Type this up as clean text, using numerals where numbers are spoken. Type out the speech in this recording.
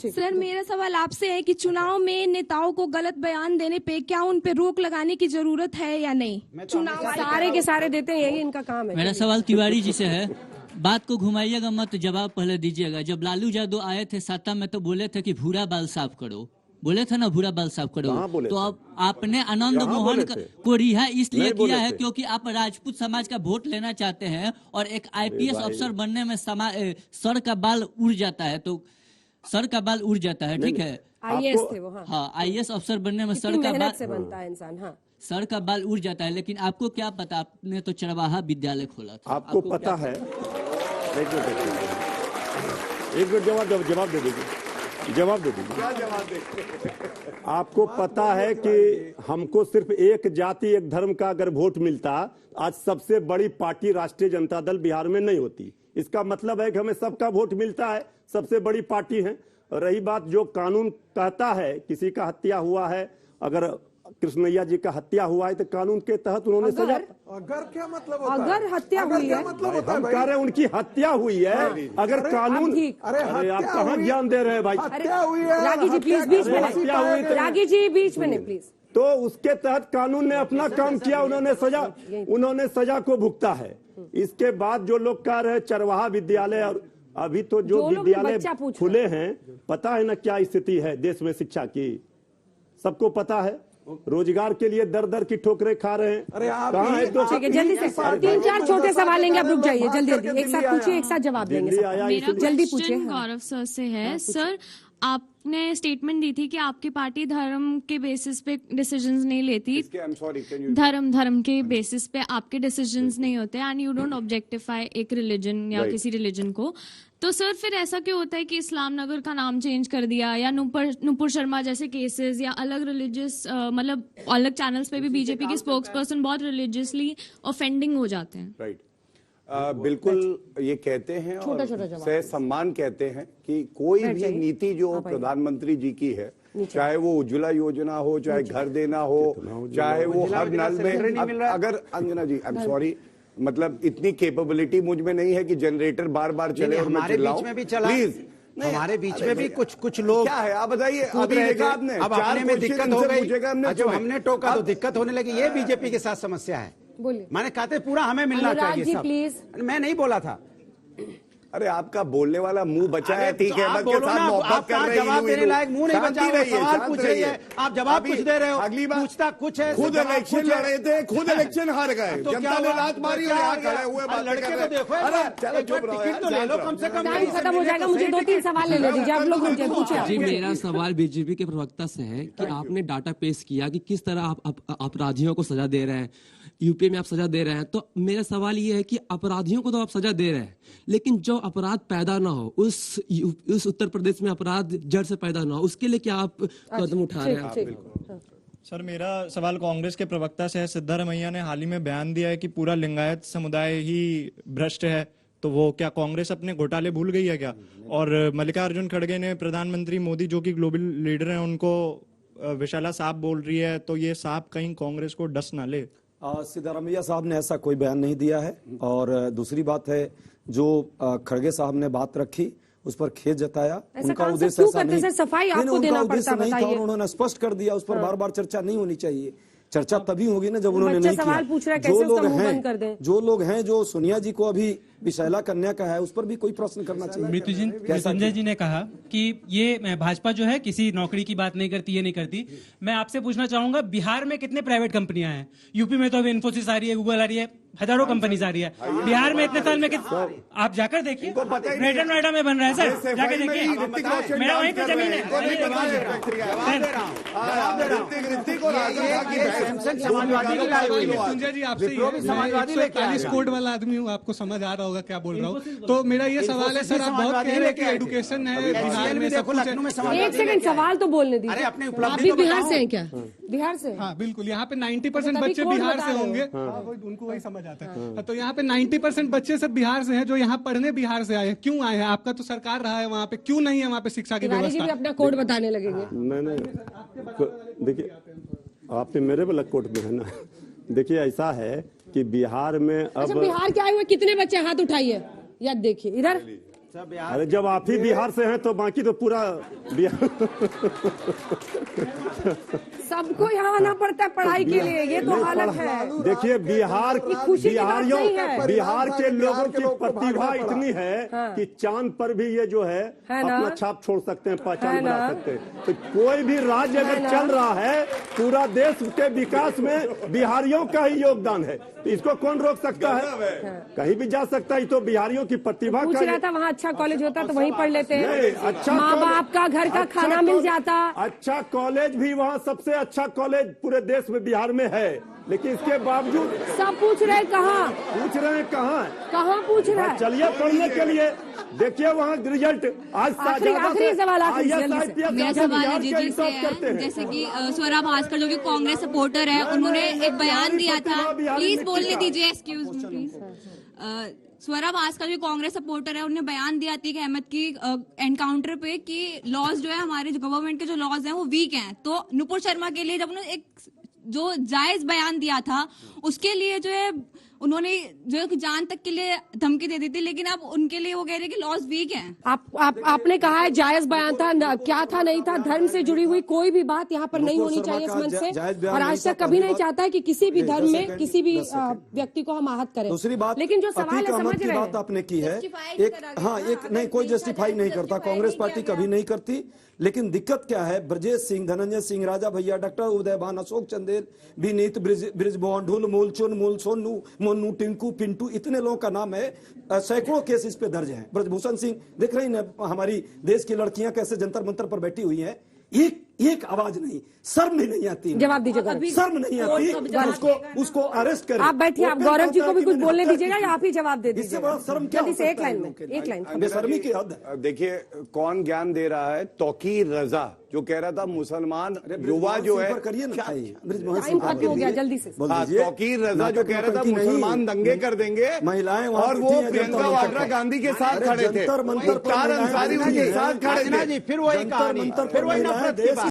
Sir मेरा सवाल आपसे है कि चुनाव में नेताओं को गलत बयान देने पे क्या उन पे रोक लगाने की जरूरत है या नहीं? चुनाव सारे के सारे देते हैं, यही इनका काम है। मेरा सवाल तिवारी जी से है, बात को घुमाइएगा मत, जवाब पहले दीजिएगा। जब लालू यादव आए थे सत्ता में तो बोले थे कि भूरा बाल साफ करो, बोले थे ना भूरा बाल साफ करो। तो अब आपने आनंद मोहन को रिहा इसलिए किया है क्योंकि आप राजपूत समाज का वोट लेना चाहते हैं और एक आईपीएस अफसर बनने में सर का बाल उड़ जाता है, तो सर का बाल उड़ जाता है, ठीक है। आईएएस थे वो, हाँ आईएएस अफसर बनने में सर का बाल से बनता है इंसान, हाँ सर का बाल उड़ जाता है। लेकिन आपको क्या पता, आपने तो चरवाहा विद्यालय खोला था। आपको पता है, एक मिनट जवाब दे दीजिए, जवाब दे दीजिए। क्या जवाब दे? आपको पता है कि हमको सिर्फ एक जाति एक धर्म का अगर वोट मिलता, आज सबसे बड़ी पार्टी राष्ट्रीय जनता दल बिहार में नहीं होती। इसका मतलब है कि हमें सबका वोट मिलता है, सबसे बड़ी पार्टी है। रही बात जो कानून कहता है किसी का हत्या हुआ है, अगर कृष्णैया जी का हत्या हुआ है तो कानून के तहत उन्होंने सजा। अगर क्या मतलब होता अगर हत्या हुई है, मतलब हम कह रहे हैं उनकी हत्या हुई है। अगर कानून, अरे आप कहाँ ज्ञान दे रहे हैं भाई? हत्या हुई है। रागी जी प्लीज बीच में हत्या हुई नहीं, रागी जी बीच में नहीं प्लीज। तो उसके तहत कानून ने अपना काम किया, उन्होंने सजा को भुगता है। इसके बाद जो लोग कह रहे हैं चरवाहा विद्यालय, और अभी तो जो विद्यालय खुले हैं, पता है ना क्या स्थिति है देश में शिक्षा की, सबको पता है। रोजगार के लिए दर दर की ठोकरें खा रहे हैं। अरे आप कहाँ है? तो जल्दी से 3-4 छोटे सवाल लेंगे, आप रुक जाइए, जल्दी जल्दी एक साथ पूछिए, एक साथ जवाब देंगे। जल्दी पूछिए। गौरव सर से है। सर आपने स्टेटमेंट दी थी कि आपकी पार्टी धर्म के बेसिस पे डिसीजंस नहीं लेती, धर्म के बेसिस पे आपके डिसीजंस नहीं होते, एंड यू डोंट ऑब्जेक्टिफाई एक रिलीजन या किसी रिलीजन को। तो सर फिर ऐसा क्यों होता है कि इस्लाम नगर का नाम चेंज कर दिया, या नुपुर शर्मा जैसे केसेस, या अलग रिलीजियस मतलब अलग चैनल्स पे भी बीजेपी के स्पोक्स पर्सन बहुत रिलीजियसली ऑफेंडिंग हो जाते हैं? राइट, बिल्कुल ये कहते हैं और सह सम्मान कहते हैं कि कोई भी नीति जो प्रधानमंत्री जी की है, चाहे वो उज्ज्वला योजना हो, चाहे घर देना हो, चाहे वो हर नल में, अगर अंजना जी आई एम सॉरी, मतलब इतनी कैपेबिलिटी मुझ में नहीं है कि जनरेटर बार बार चले और मैं चिल्लाऊं। प्लीज, हमारे बीच में भी कुछ लोग, क्या है आप बताइए। आपने अब आने में दिक्कत हो गई, जब हमने टोका तो दिक्कत होने लगी। ये बीजेपी के साथ समस्या है। बोलिए। मैंने कहते पूरा हमें मिलना चाहिए सब। प्लीज, मैं नहीं बोला था। अरे आपका बोलने वाला मुंह बचा है, ठीक है, आप बोलो ना, आप जवाब देने लायक मुंह नहीं बचा रहे, सवाल पूछ रही है, आप जवाब कुछ दे रहे हो। अगली बार पूछता कुछ है, खुद इलेक्शन लड़े थे, खुद इलेक्शन हार गए, जनता ने लात मारी और यहाँ खड़े हुए लड़के तो देखो, टिकट तो ले लो कम से कम। खत्म हो जाएगा, मुझे 2-3 सवाल ले लीजिए, आप लोग पूछे। जी मेरा सवाल बीजेपी के प्रवक्ता से है कि आपने डाटा पेश किया कि किस तरह आप अपराधियों को सजा दे रहे हैं, यूपी में आप सजा दे रहे हैं। तो मेरा सवाल ये है कि अपराधियों को तो आप सजा दे रहे हैं, लेकिन जो अपराध पैदा ना हो, उस उत्तर प्रदेश में अपराध जड़ से पैदा ना हो, उसके लिए क्या आप कदम उठा रहे हैं? सर मेरा सवाल कांग्रेस के प्रवक्ता से है। सिद्धारमैया ने हाल ही में बयान दिया है कि पूरा लिंगायत समुदाय ही भ्रष्ट है, तो वो क्या कांग्रेस अपने घोटाले भूल गई है क्या? और मल्लिकार्जुन खड़गे ने प्रधानमंत्री मोदी जो कि ग्लोबल लीडर हैं उनको विशाला सांप बोल रही है, तो ये सांप कहीं कांग्रेस को डस ना ले? सिद्धारमैया साहब ने ऐसा कोई बयान नहीं दिया है। और दूसरी बात है, जो खड़गे साहब ने बात रखी उस पर खेद जताया, उनका उद्देश्य ऐसा नहीं, सफाई आपको देना पड़ता नहीं था, उन्होंने स्पष्ट कर दिया। उस पर बार बार चर्चा नहीं होनी चाहिए। चर्चा तभी होगी ना जब उन्होंने नहीं किया। जो लोग हैं जो सोनिया जी को अभी विशैला कन्या का है, उस पर भी कोई प्रश्न करना चाहिए। मृत्युंजय जी ने कहा कि ये भाजपा जो है किसी नौकरी की बात नहीं करती, ये नहीं करती। मैं आपसे पूछना चाहूंगा, बिहार में कितने प्राइवेट कंपनियां हैं? यूपी में तो अभी इन्फोसिस आ रही है, गूगल आ रही है, हजारों कंपनीज आ रही है। बिहार में इतने साल में आप जाकर देखिए, ग्रेटर नोएडा में बन रहा है सर, जाकर देखिए, मेरा वहीं पे जमीन है। मृत्युंजय जी आपसे 140 कोड वाला आदमी हूँ, आपको समझ आ रहा होगा क्या बोल रहा हूँ। तो मेरा ये सवाल है सर, आप बहुत कह रहे हैं कि एडुकेशन है बिहार में सब कुछ है। एक सेकंड सवाल तो बोलने दीजिए। आप भी बिहार से हैं क्या? बिहार से? हाँ बिल्कुल, यहाँ पे 90% बच्चे बिहार से होंगे, उनको वही समझ आता है। तो यहाँ पे 90% बच्चे सब बिहार से हैं, जो यहाँ पढ़ने बिहार से आए हैं। क्यों आए हैं? आपका तो सरकार रहा है वहाँ पे, क्यों नहीं है वहाँ पे शिक्षा की व्यवस्था? भी अपना कोड बताने लगेंगे। नहीं, देखिए आप मेरे वाला कोड में है ना। देखिए ऐसा है कि बिहार में अब बिहार के आए हुए कितने बच्चे हाथ उठाइए, या देखिए इधर अरे जब आप ही बिहार से हैं तो बाकी तो पूरा बिहार सबको यहाँ आना पड़ता है पढ़ाई के लिए, ये तो हालत है। देखिए बिहार के लोगों की प्रतिभा इतनी है कि चांद पर भी ये जो है अपना छाप छोड़ सकते हैं, पहचान बना सकते हैं। तो कोई भी राज्य अगर चल रहा है, पूरा देश के विकास में बिहारियों का ही योगदान है, तो इसको कौन रोक सकता है? कहीं भी जा सकता है, तो बिहारियों की प्रतिभा पूछ रहा था वहाँ अच्छा कॉलेज होता तो वहीं पढ़ लेते हैं, अच्छा माँ बाप का घर का खाना मिल जाता। अच्छा कॉलेज भी वहाँ सबसे अच्छा कॉलेज पूरे देश में बिहार में है, लेकिन इसके बावजूद सब पूछ रहे हैं कहाँ पूछ रहे हैं कहाँ पूछ रहे हैं। चलिए पढ़ने के लिए, देखिए वहाँ रिजल्ट आज आखिरी सवाल मेरा सवाल अजीत जी से है, जैसे कि स्वरा भास्कर जो कि कांग्रेस सपोर्टर है, उन्होंने एक बयान दिया था, प्लीज बोलने दीजिए, excuse me please. Swara Bhaskar जो कांग्रेस सपोर्टर है, उन्होंने बयान दिया अतीक अहमद की एनकाउंटर पे कि लॉज जो है हमारे जो गवर्नमेंट के जो लॉज हैं वो वीक हैं। तो नुपुर शर्मा के लिए जब उन्होंने एक जो जायज बयान दिया था, उसके लिए जो है उन्होंने जो है जान तक के लिए धमकी दे दी थी, लेकिन अब उनके लिए वो कह रहे हैं कि लॉज वीक हैं। आपने कहा है जायज बयान था, क्या था नहीं था, धर्म से जुड़ी हुई कोई भी बात यहाँ पर नहीं होनी चाहिए इस मंच से, और आज तक कभी नहीं चाहता है कि किसी भी धर्म में किसी भी व्यक्ति को हम आहत करें। दूसरी बात, लेकिन जो सवाल है समझ रहे हैं, बात आपने की है एक नहीं, कोई जस्टिफाई नहीं करता, कांग्रेस पार्टी कभी नहीं करती। लेकिन दिक्कत क्या है, ब्रजेश सिंह, धनंजय सिंह, राजा भैया, डॉक्टर उदयभान, अशोक चंदेल, विनीत, ब्रिजभवन, ढुल, मूल, चुन, मूल, सोनू, मोनू, टिंकू, पिंटू, इतने लोगों का नाम है, सैकड़ों केस इस पे दर्ज हैं। ब्रजभूषण सिंह, देख रही हैं हमारी देश की लड़कियां कैसे जंतर मंतर पर बैठी हुई हैं, एक आवाज नहीं, शर्म भी नहीं आती। जवाब दीजिएगा। शर्म नहीं आती, उसको अरेस्ट करें। आप बैठिए, आप गौरव जी को भी कुछ बोलने दीजिएगा या आप ही जवाब दे इससे दीजिए। बड़ा शर्म क्या हो सकता है? एक लाइन में, एक लाइन। बेशर्मी की हद। देखिए कौन ज्ञान दे रहा है, तौकीर रजा जो कह रहा था मुसलमान युवा जो है, हो गया जल्दी से। तौकीर रजा जो कह रहा था मुसलमान दंगे कर देंगे, महिलाएं, और वो प्रियंका वाड्रा गांधी के साथ खड़े थे, मुख्तार अंसारी उनके साथ खड़े थे, फिर वही कहानी, फिर वही नफरत की बात।